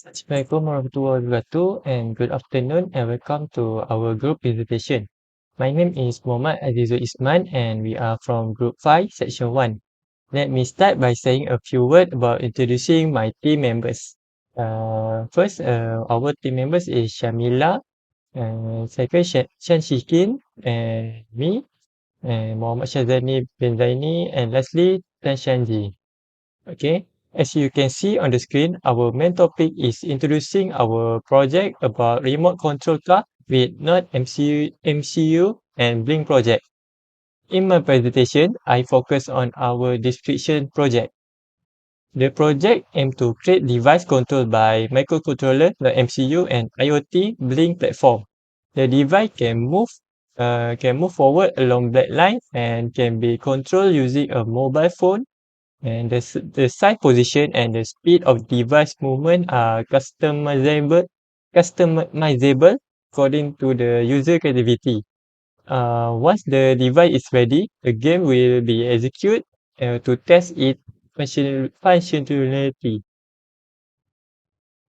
Assalamualaikum warahmatullahi wabarakatuh, and good afternoon and welcome to our group presentation. My name is Muhammad Azizul Isman and we are from Group 5, Section 1. Let me start by saying a few words about introducing my team members. First, our team members is Shamila, second Shan Shikin, and me, and Muhammad Shazani bin Zaini, and lastly Tan Shanji. Okay, as you can see on the screen, our main topic is introducing our project about remote control car with NodeMCU and Blynk project. In my presentation, I focus on our description project. The project aims to create device controlled by microcontroller, the MCU, and IoT Blynk platform. The device can move forward along that line and can be controlled using a mobile phone, and the size, position, and the speed of device movement are customizable according to the user creativity. Once the device is ready, the game will be executed to test its functionality.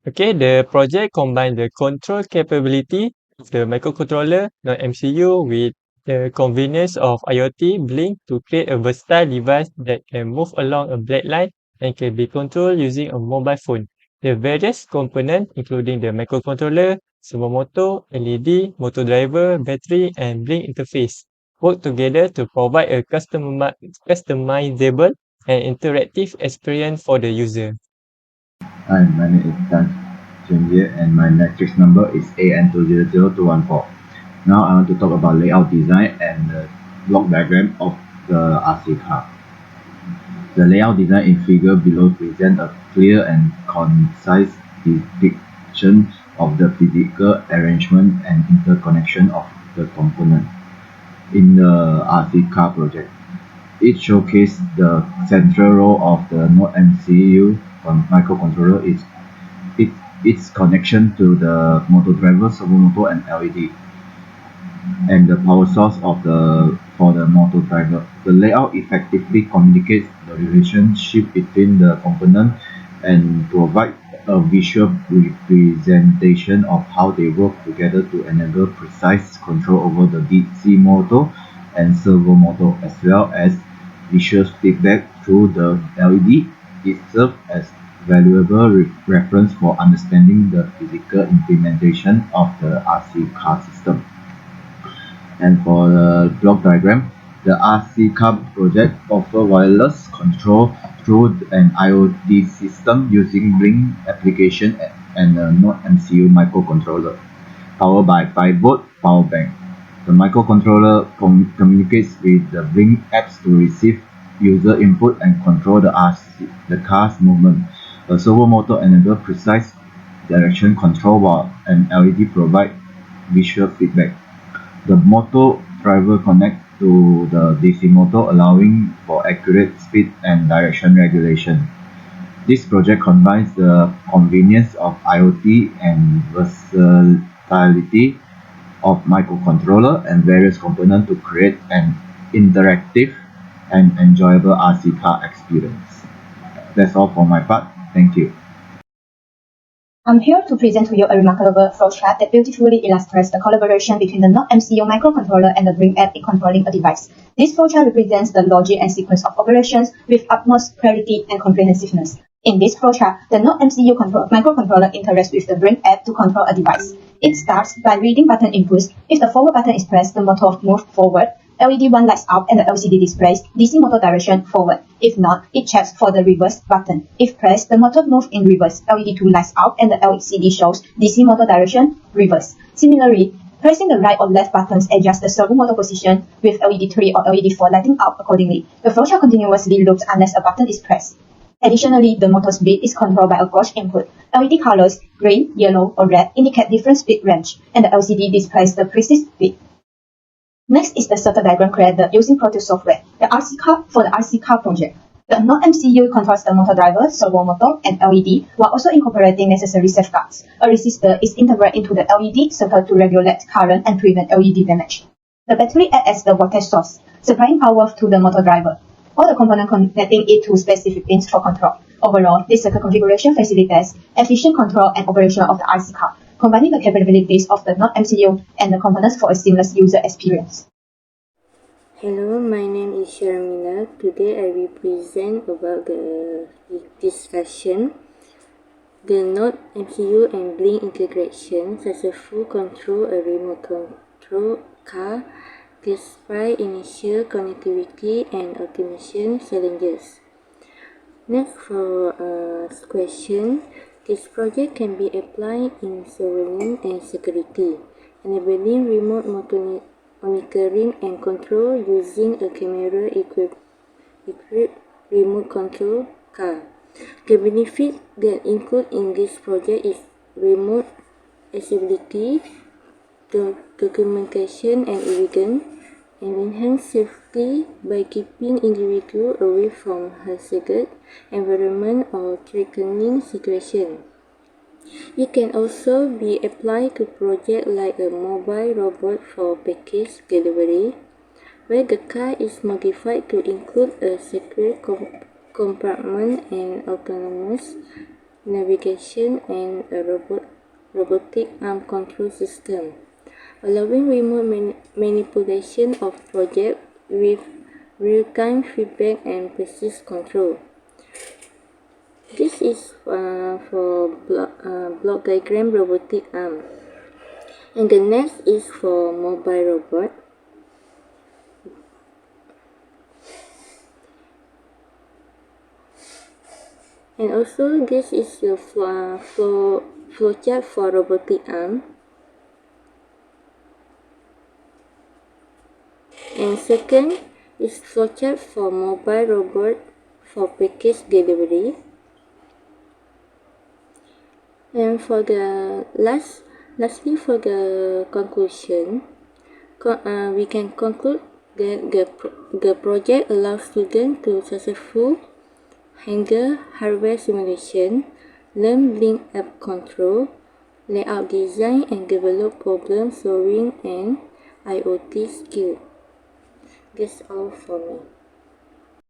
Okay, the project combines the control capability of the microcontroller, the MCU, with the convenience of IoT Blynk to create a versatile device that can move along a black line and can be controlled using a mobile phone. The various components, including the microcontroller, servo motor, LED, motor driver, battery, and Blynk interface, work together to provide a customizable and interactive experience for the user. Hi, my name is Tan Chenjie and my matrix number is AN200214. Now I want to talk about layout design and the block diagram of the RC car. The layout design in figure below presents a clear and concise depiction of the physical arrangement and interconnection of the components in the RC car project. It showcases the central role of the NodeMCU microcontroller is its connection to the motor driver, servo motor, and LED, and the power source for the motor driver. The layout effectively communicates the relationship between the components and provide a visual representation of how they work together to enable precise control over the DC motor and servo motor, as well as visual feedback through the LED. It serves as valuable reference for understanding the physical implementation of the RC car system. And for the block diagram, the RC car project offers wireless control through an IoT system using Blynk application and a NodeMCU microcontroller, powered by 5-volt power bank. The microcontroller communicates with the Blynk apps to receive user input and control the car's movement. A servo motor enables precise direction control while an LED provides visual feedback. The motor driver connects to the DC motor, allowing for accurate speed and direction regulation. This project combines the convenience of IoT and versatility of microcontroller and various components to create an interactive and enjoyable RC car experience. That's all for my part. Thank you. I'm here to present to you a remarkable flowchart that beautifully illustrates the collaboration between the NodeMCU microcontroller and the Blynk app in controlling a device. This flowchart represents the logic and sequence of operations with utmost clarity and comprehensiveness. In this flowchart, the NodeMCU microcontroller interacts with the Blynk app to control a device. It starts by reading button inputs. If the forward button is pressed, the motor moves forward. LED 1 lights up and the LCD displays DC motor direction forward. If not, it checks for the reverse button. If pressed, the motor moves in reverse. LED 2 lights up and the LCD shows DC motor direction reverse. Similarly, pressing the right or left buttons adjusts the servo motor position with LED 3 or LED 4 lighting up accordingly. The flowchart continuously loops unless a button is pressed. Additionally, the motor speed is controlled by a gauge input. LED colors, green, yellow, or red, indicate different speed range, and the LCD displays the precise speed. Next is the circuit diagram created using Pro Tools software, the RC car project. The NodeMCU controls the motor driver, servo motor, and LED, while also incorporating necessary safeguards. A resistor is integrated into the LED circuit to regulate current and prevent LED damage. The battery acts as the voltage source, supplying power to the motor driver. All the components connecting it to specific pins for control. Overall, this circuit configuration facilitates efficient control and operation of the IC card, combining the capabilities of the NodeMCU and the components for a seamless user experience. Hello, my name is Sharmila. Today I will present about the discussion. The NodeMCU and Blynk integration successful control a remote control car despite initial connectivity and automation challenges. Next for question, this project can be applied in surveillance and security, enabling remote monitoring and control using a camera-equipped remote control car. The benefits that include in this project is remote accessibility, documentation and evidence, and enhanced safety by keeping individuals away from hazardous environment or threatening situations. It can also be applied to projects like a mobile robot for package delivery, where the car is modified to include a secure compartment and autonomous navigation and a robotic arm control system, allowing remote manipulation of projects with real-time feedback and precise control. This is for block diagram robotic arm. And the next is for mobile robot. And also this is your flowchart for robotic arm. And second is flowchart for mobile robot for package delivery. And for the lastly for the conclusion, we can conclude that the project allows students to successfully handle hardware simulation, learn Blynk app control, layout design, and develop problem solving and IoT skills. That's all for me.